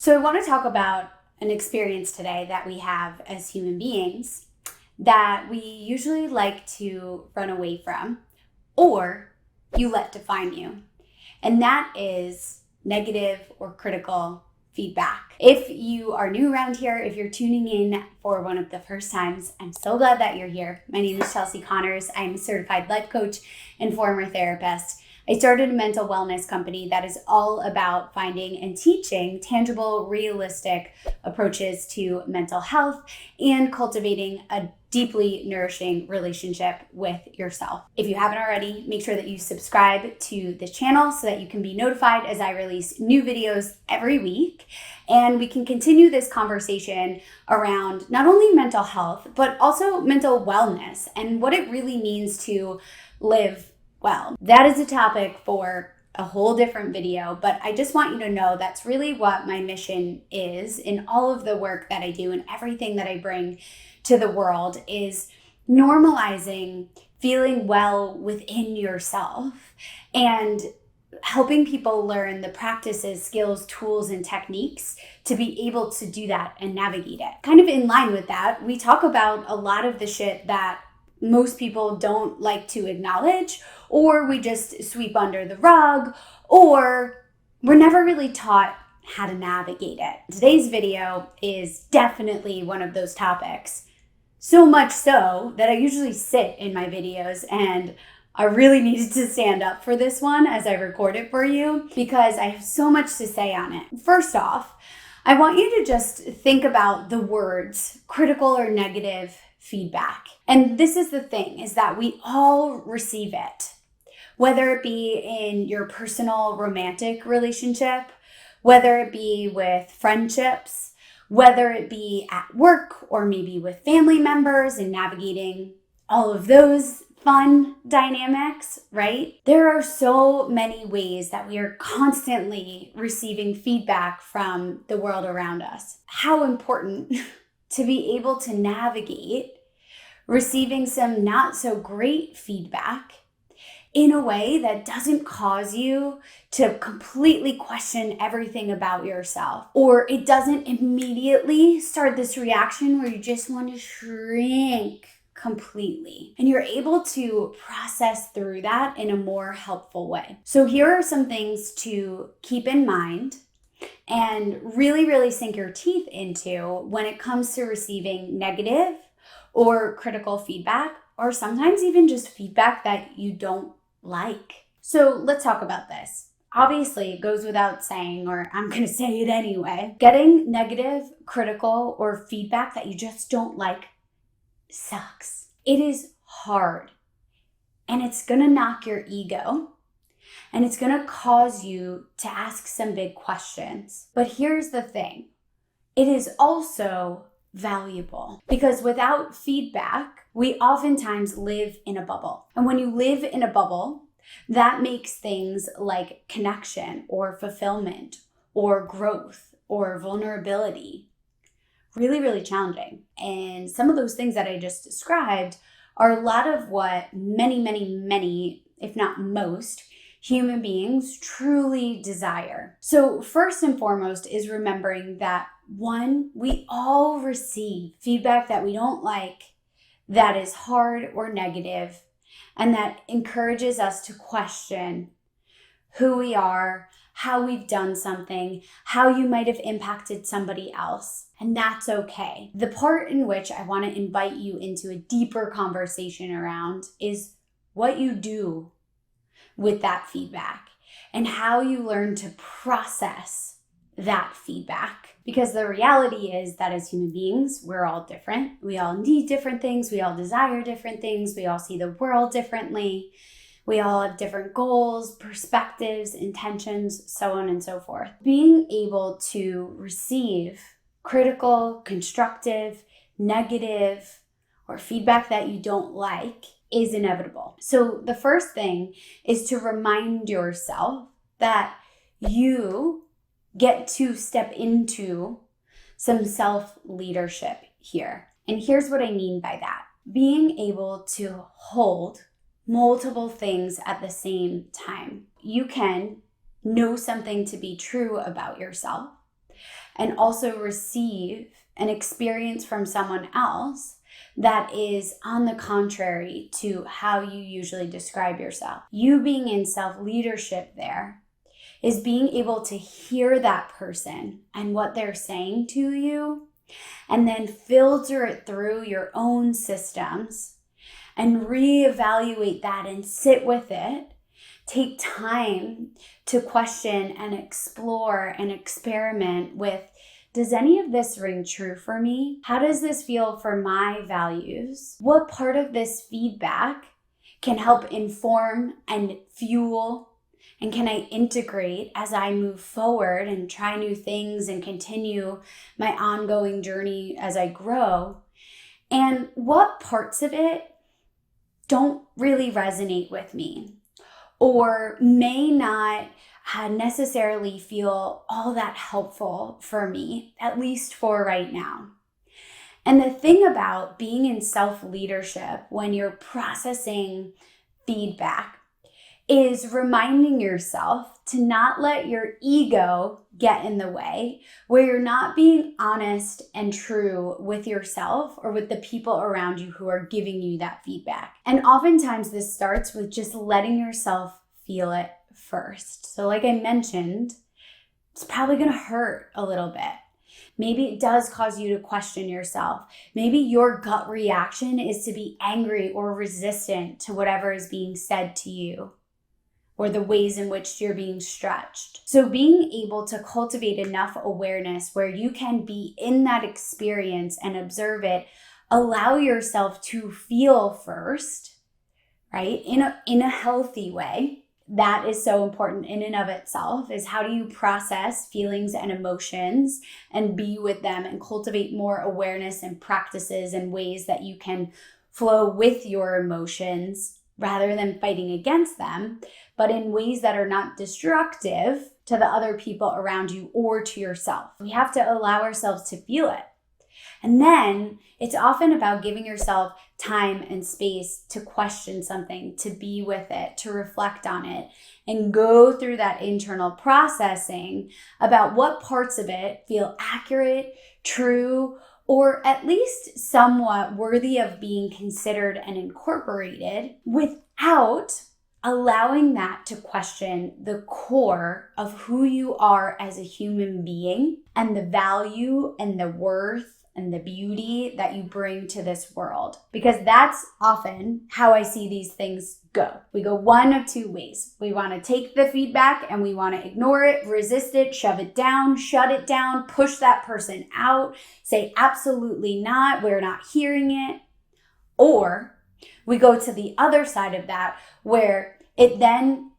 So I want to talk about an experience today that we have as human beings that we usually like to run away from, or you let define you. And that is negative or critical feedback. If you are new around here, if you're tuning in for one of the first times, I'm so glad that you're here. My name is Chelsea Connors. I'm a certified life coach and former therapist. I started a mental wellness company that is all about finding and teaching tangible, realistic approaches to mental health and cultivating a deeply nourishing relationship with yourself. If you haven't already, make sure that you subscribe to the channel so that you can be notified as I release new videos every week. And we can continue this conversation around not only mental health, but also mental wellness and what it really means to live well. That is a topic for a whole different video, but I just want you to know that's really what my mission is in all of the work that I do and everything that I bring to the world is normalizing feeling well within yourself and helping people learn the practices, skills, tools, and techniques to be able to do that and navigate it. Kind of in line with that, we talk about a lot of the shit that most people don't like to acknowledge, or we just sweep under the rug, or we're never really taught how to navigate it. Today's video is definitely one of those topics. So much so that I usually sit in my videos, and I really needed to stand up for this one as I record it for you because I have so much to say on it. First off, I want you to just think about the words critical or negative feedback. And this is the thing, is that we all receive it, whether it be in your personal romantic relationship, whether it be with friendships, whether it be at work or maybe with family members and navigating all of those fun dynamics, right? There are so many ways that we are constantly receiving feedback from the world around us. How important to be able to navigate receiving some not so great feedback in a way that doesn't cause you to completely question everything about yourself, or it doesn't immediately start this reaction where you just want to shrink completely, and you're able to process through that in a more helpful way. So here are some things to keep in mind and really sink your teeth into when it comes to receiving negative or critical feedback, or sometimes even just feedback that you don't like. So let's talk about this. Obviously, it goes without saying, or I'm going to say it anyway. Getting negative, critical, or feedback that you just don't like sucks. It is hard, and it's going to knock your ego, and it's going to cause you to ask some big questions. But here's the thing. It is also valuable because without feedback, we oftentimes live in a bubble. And when you live in a bubble, that makes things like connection or fulfillment or growth or vulnerability really challenging. And some of those things that I just described are a lot of what many, if not most, human beings truly desire. So first and foremost is remembering that one, we all receive feedback that we don't like, that is hard or negative, and that encourages us to question who we are, how we've done something, how you might have impacted somebody else. And that's okay. The part in which I want to invite you into a deeper conversation around is what you do with that feedback and how you learn to process that feedback. Because the reality is that as human beings, we're all different. We all need different things. We all desire different things. We all see the world differently. We all have different goals, perspectives, intentions, so on and so forth. Being able to receive critical, constructive, negative, or feedback that you don't like is inevitable. So the first thing is to remind yourself that you get to step into some self-leadership here. And here's what I mean by that. Being able to hold multiple things at the same time. You can know something to be true about yourself and also receive an experience from someone else that is on the contrary to how you usually describe yourself. You being in self-leadership there is being able to hear that person and what they're saying to you, and then filter it through your own systems and reevaluate that and sit with it. Take time to question and explore and experiment with, does any of this ring true for me? How does this feel for my values? What part of this feedback can help inform and fuel, and can I integrate as I move forward and try new things and continue my ongoing journey as I grow? And what parts of it don't really resonate with me, or may not necessarily feel all that helpful for me, at least for right now. And the thing about being in self-leadership when you're processing feedback is reminding yourself to not let your ego get in the way, where you're not being honest and true with yourself or with the people around you who are giving you that feedback. And oftentimes this starts with just letting yourself feel it first. So like I mentioned, it's probably going to hurt a little bit. Maybe it does cause you to question yourself. Maybe your gut reaction is to be angry or resistant to whatever is being said to you, or the ways in which you're being stretched. So being able to cultivate enough awareness where you can be in that experience and observe it, allow yourself to feel first, right? In a healthy way. That is so important in and of itself, is how do you process feelings and emotions and be with them and cultivate more awareness and practices and ways that you can flow with your emotions rather than fighting against them, but in ways that are not destructive to the other people around you or to yourself. We have to allow ourselves to feel it. And then it's often about giving yourself time and space to question something, to be with it, to reflect on it, and go through that internal processing about what parts of it feel accurate, true, or at least somewhat worthy of being considered and incorporated, without allowing that to question the core of who you are as a human being and the value and the worth and the beauty that you bring to this world. Because that's often how I see these things go. We go one of two ways. We want to take the feedback and we want to ignore it, resist it, shove it down, shut it down, push that person out, say absolutely not, we're not hearing it. Or we go to the other side of that, where it then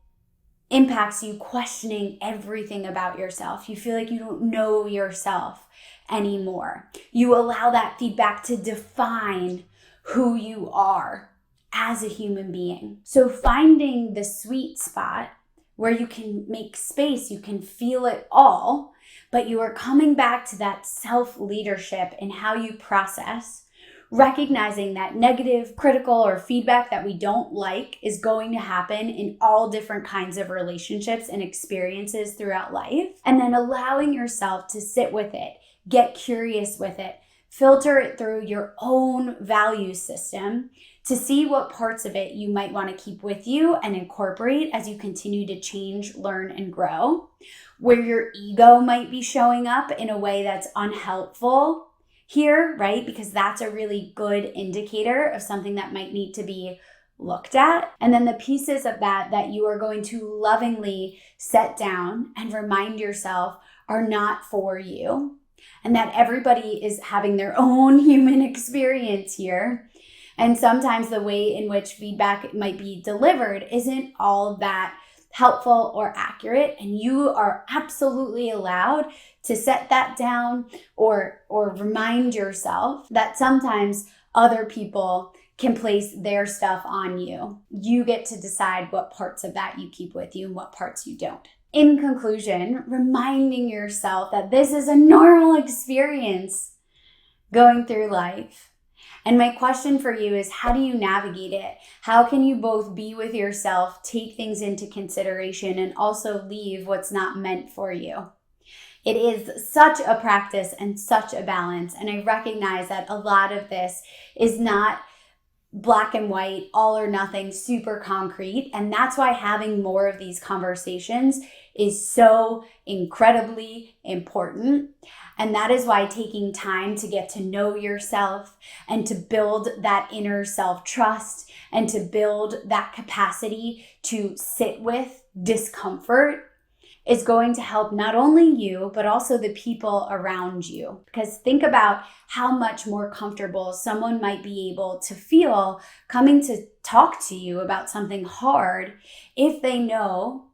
impacts you questioning everything about yourself. You feel like you don't know yourself anymore. You allow that feedback to define who you are as a human being. So finding the sweet spot where you can make space, you can feel it all, but you are coming back to that self-leadership in how you process, recognizing that negative, critical, or feedback that we don't like is going to happen in all different kinds of relationships and experiences throughout life, and then allowing yourself to sit with it, get curious with it, filter it through your own value system to see what parts of it you might want to keep with you and incorporate as you continue to change, learn, and grow. Where your ego might be showing up in a way that's unhelpful here, right? Because that's a really good indicator of something that might need to be looked at. And then the pieces of that you are going to lovingly set down and remind yourself are not for you, and that everybody is having their own human experience here. And sometimes the way in which feedback might be delivered isn't all that helpful or accurate, and you are absolutely allowed to set that down or remind yourself that sometimes other people can place their stuff on you. You get to decide what parts of that you keep with you and what parts you don't. In conclusion, reminding yourself that this is a normal experience going through life. And my question for you is, how do you navigate it? How can you both be with yourself, take things into consideration, and also leave what's not meant for you? It is such a practice and such a balance. And I recognize that a lot of this is not black and white, all or nothing, super concrete. And that's why having more of these conversations is so incredibly important. And that is why taking time to get to know yourself and to build that inner self-trust and to build that capacity to sit with discomfort is going to help not only you, but also the people around you. Because think about how much more comfortable someone might be able to feel coming to talk to you about something hard if they know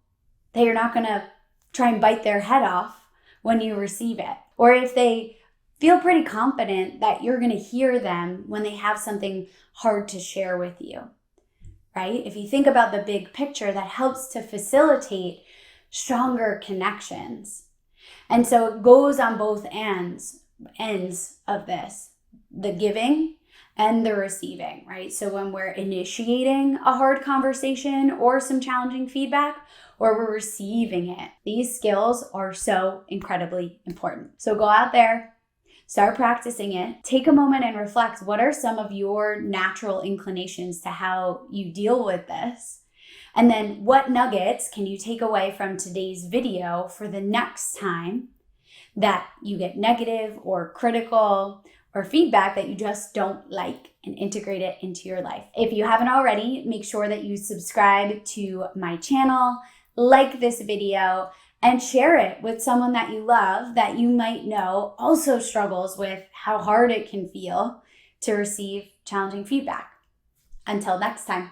that you're not going to try and bite their head off when you receive it. Or if they feel pretty confident that you're going to hear them when they have something hard to share with you, right? If you think about the big picture, that helps to facilitate stronger connections. And so it goes on both ends of this, the giving and the receiving, right? So when we're initiating a hard conversation or some challenging feedback, or we're receiving it, these skills are so incredibly important. So go out there, start practicing it. Take a moment and reflect. What are some of your natural inclinations to how you deal with this? And then what nuggets can you take away from today's video for the next time that you get negative or critical or feedback that you just don't like, and integrate it into your life? If you haven't already, make sure that you subscribe to my channel, like this video, and share it with someone that you love that you might know also struggles with how hard it can feel to receive challenging feedback. Until next time.